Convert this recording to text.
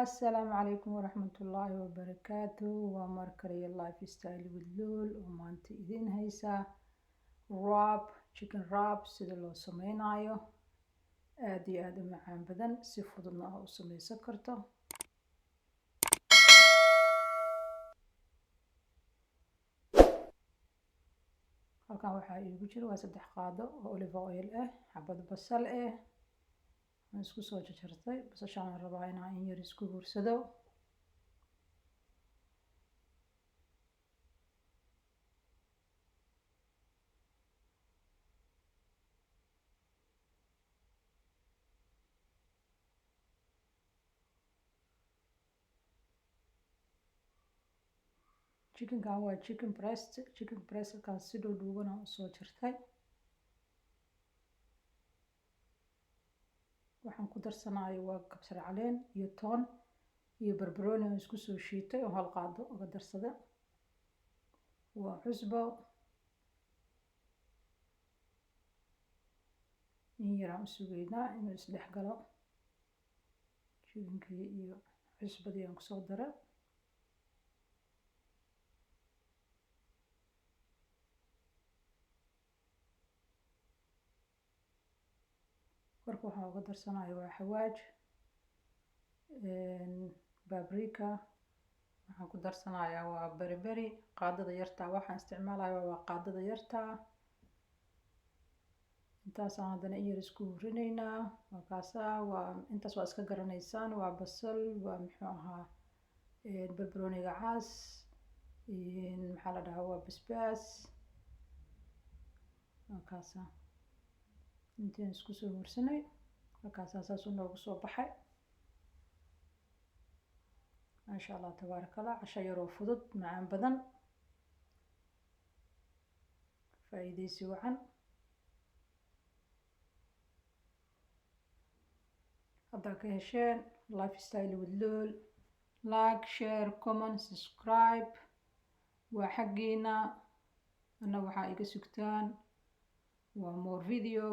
السلام عليكم ورحمة الله وبركاته ومركري لايف ستايل ودلول ومانت إذين هيسا راب chicken راب سيدا لو سمينايو آدي معان بدن سيفودنا أو سمي سكرته halkan waxaa iigu jiro waa 3 qaado oo olive oil ah xabad basal ah aan isku soo jarjartay basashaan rabaa inaan in yar isku hursado chickenkan waa chicken breast kan si dhuudhuuban aan usoo jartay waxaan ku darsanayo waa kabsar caleen iyo toon iyo barbarooni aan isku soo shiitay oo hal qaado uga darsada waa cusbo in yar aan sugaynaa inuu isdhex galo chickenkii iyo cusbadii aan kusoo daray marka waxaan uga darsanayo waa xawaaj paprika waxaan ku darsanayaa waa beriberi qaadada yarta waxaan isticmaalayaa waa qaadada yarta intaas aan hadana in yar isku hurinaynaa waa intaas waa iska garanaysaan waa basal waa muxuu ahaa barbarooniga cas maxaa la dhahaa waa basbaas markaasa intaan isku soo hursanay markaasa saas noogu soo baxay maasha Allah tabarakallah casho yaroo fudud macaan badan faa'iideysi wacan haddaa ka hesheen lifestyle with Lul like share comment subscribe waa xaggiina ana waxaa iga sugtaan waa more video